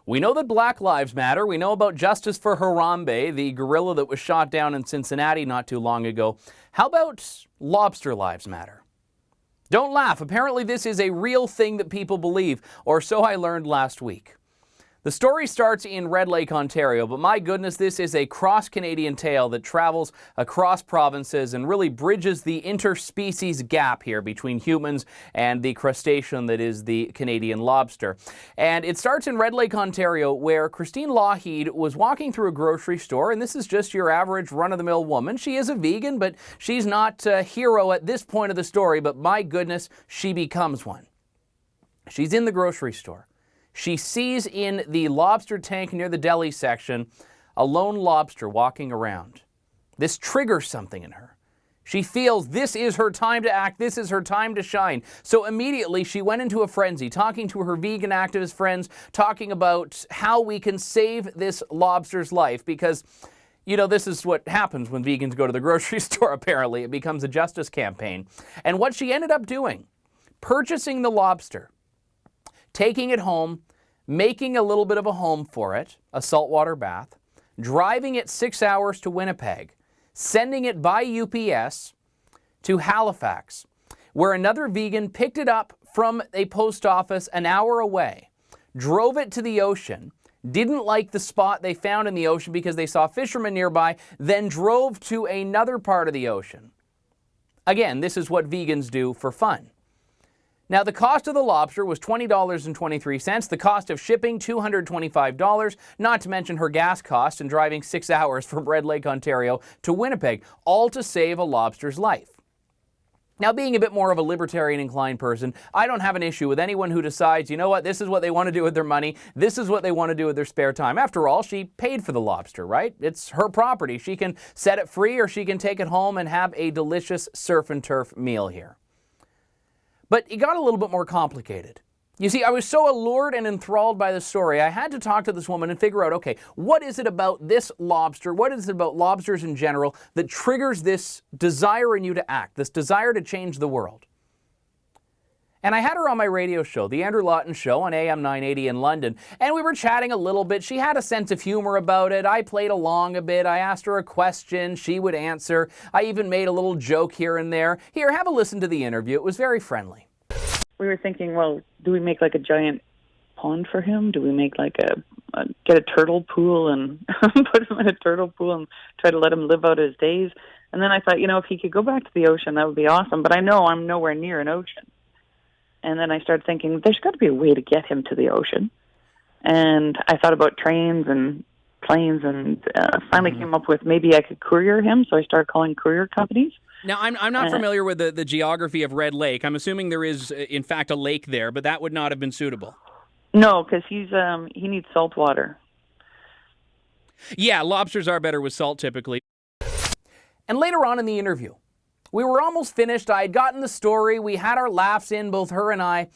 We know that Black Lives Matter. We know about justice for Harambe, the gorilla that was shot down in Cincinnati not too long ago. How about Lobster Lives Matter? Don't laugh. Apparently this is a real thing that people believe, or so I learned last week. The story starts in Red Lake, Ontario, but my goodness, this is a cross-Canadian tale that travels across provinces and really bridges the interspecies gap here between humans and the crustacean that is the Canadian lobster. And it starts in Red Lake, Ontario, where Christine Lougheed was walking through a grocery store, and this is just your average run-of-the-mill woman. She is a vegan, but she's not a hero at this point of the story, but my goodness, she becomes one. She's in the grocery store. She sees in the lobster tank near the deli section a lone lobster walking around. This triggers something in her. She feels this is her time to act, this is her time to shine. So immediately she went into a frenzy, talking to her vegan activist friends, talking about how we can save this lobster's life because, you know, this is what happens when vegans go to the grocery store, apparently. It becomes a justice campaign. And what she ended up doing, purchasing the lobster, taking it home, making a little bit of a home for it, a saltwater bath, driving it 6 hours to Winnipeg, sending it by UPS to Halifax, where another vegan picked it up from a post office an hour away, drove it to the ocean, didn't like the spot they found in the ocean because they saw fishermen nearby, then drove to another part of the ocean. Again, this is what vegans do for fun. Now, the cost of the lobster was $20.23. The cost of shipping, $225, not to mention her gas cost and driving 6 hours from Red Lake, Ontario to Winnipeg, all to save a lobster's life. Now, being a bit more of a libertarian-inclined person, I don't have an issue with anyone who decides, you know what, this is what they want to do with their money, this is what they want to do with their spare time. After all, she paid for the lobster, right? It's her property. She can set it free or she can take it home and have a delicious surf and turf meal here. But it got a little bit more complicated. You see, I was so allured and enthralled by the story, I had to talk to this woman and figure out, okay, what is it about this lobster, what is it about lobsters in general that triggers this desire in you to act, this desire to change the world? And I had her on my radio show, The Andrew Lawton Show on AM 980 in London, and we were chatting a little bit. She had a sense of humor about it. I played along a bit. I asked her a question. She would answer. I even made a little joke here and there. Here, have a listen to the interview. It was very friendly. We were thinking, well, do we make like a giant pond for him? Do we make like get a turtle pool and put him in a turtle pool and try to let him live out his days? And then I thought, you know, if he could go back to the ocean, that would be awesome. But I know I'm nowhere near an ocean. And then I started thinking, there's got to be a way to get him to the ocean. And I thought about trains and planes and finally came up with maybe I could courier him. So I started calling courier companies. Now, I'm not familiar with the geography of Red Lake. I'm assuming there is, in fact, a lake there, but that would not have been suitable. No, because he needs salt water. Yeah, lobsters are better with salt typically. And later on in the interview, we were almost finished. I had gotten the story. We had our laughs in, both her and I.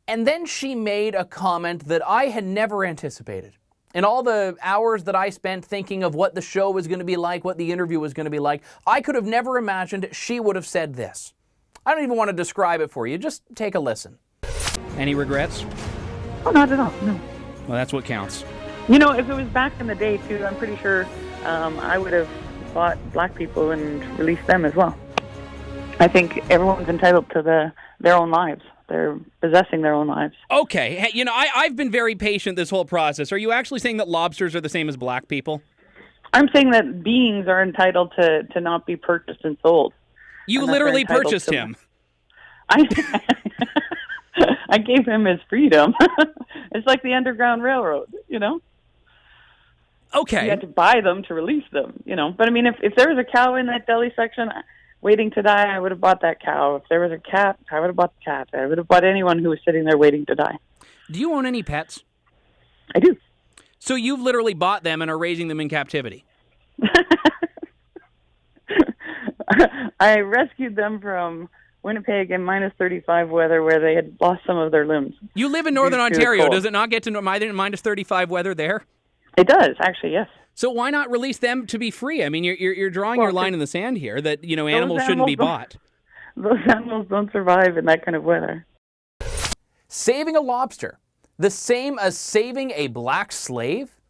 And then she made a comment that I had never anticipated. In all the hours that I spent thinking of what the show was going to be like, what the interview was going to be like, I could have never imagined she would have said this. I don't even want to describe it for you. Just take a listen. Any regrets? Oh, not at all, no. Well, that's what counts. You know, if it was back in the day, too, I'm pretty sure I would have bought black people and released them as well. I think everyone's entitled to their own lives. They're possessing their own lives. Okay. Hey, you know, I've been very patient this whole process. Are you actually saying that lobsters are the same as black people? I'm saying that beings are entitled to not be purchased and sold. You literally purchased him. I gave him his freedom. It's like the Underground Railroad, you know? Okay. You had to buy them to release them, you know? But, I mean, if there was a cow in that deli section waiting to die, I would have bought that cow. If there was a cat, I would have bought the cat. I would have bought anyone who was sitting there waiting to die. Do you own any pets? I do. So you've literally bought them and are raising them in captivity? I rescued them from Winnipeg in minus 35 weather where they had lost some of their limbs. You live in Northern Ontario. Does it not get to minus 35 weather there? It does, actually, yes. So why not release them to be free? I mean, you're drawing your line in the sand here that, you know, animals shouldn't be bought. Those animals don't survive in that kind of weather. Saving a lobster the same as saving a black slave?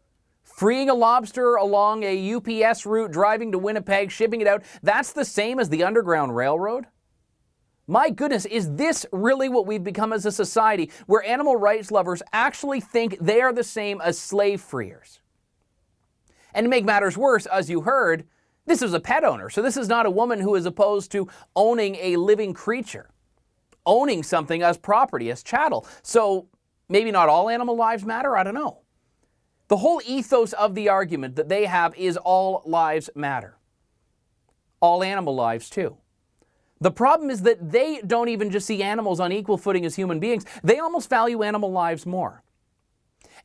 Freeing a lobster along a UPS route, driving to Winnipeg, shipping it out, that's the same as the Underground Railroad? My goodness, is this really what we've become as a society, where animal rights lovers actually think they are the same as slave freers? And to make matters worse, as you heard, this is a pet owner. So this is not a woman who is opposed to owning a living creature, owning something as property, as chattel. So maybe not all animal lives matter, I don't know. The whole ethos of the argument that they have is all lives matter. All animal lives too. The problem is that they don't even just see animals on equal footing as human beings. They almost value animal lives more.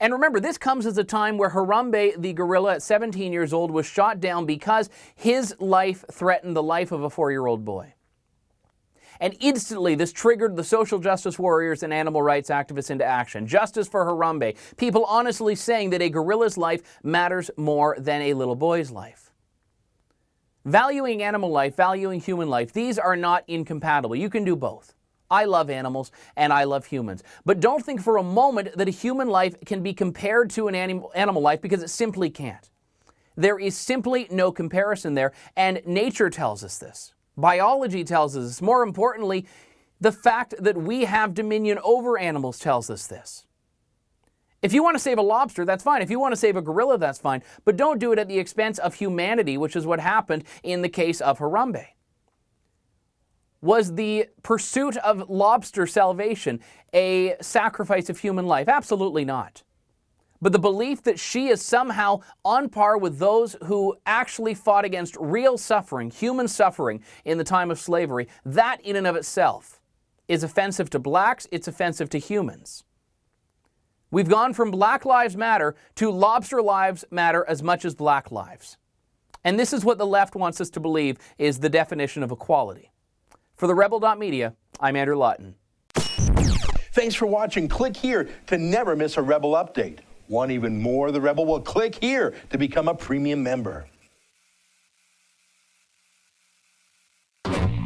And remember, this comes as a time where Harambe, the gorilla at 17 years old, was shot down because his life threatened the life of a 4-year-old boy. And instantly, this triggered the social justice warriors and animal rights activists into action. Justice for Harambe. People honestly saying that a gorilla's life matters more than a little boy's life. Valuing animal life, valuing human life, these are not incompatible. You can do both. I love animals and I love humans. But don't think for a moment that a human life can be compared to an animal life, because it simply can't. There is simply no comparison there, and nature tells us this. Biology tells us this. More importantly, the fact that we have dominion over animals tells us this. If you want to save a lobster, that's fine. If you want to save a gorilla, that's fine. But don't do it at the expense of humanity, which is what happened in the case of Harambe. Was the pursuit of lobster salvation a sacrifice of human life? Absolutely not. But the belief that she is somehow on par with those who actually fought against real suffering, human suffering in the time of slavery, that in and of itself is offensive to blacks, it's offensive to humans. We've gone from Black Lives Matter to lobster lives matter as much as black lives. And this is what the left wants us to believe is the definition of equality. For the Rebel.media, I'm Andrew Lawton. Thanks for watching. Click here to never miss a Rebel update. Want even more of the Rebel? Well, click here to become a premium member.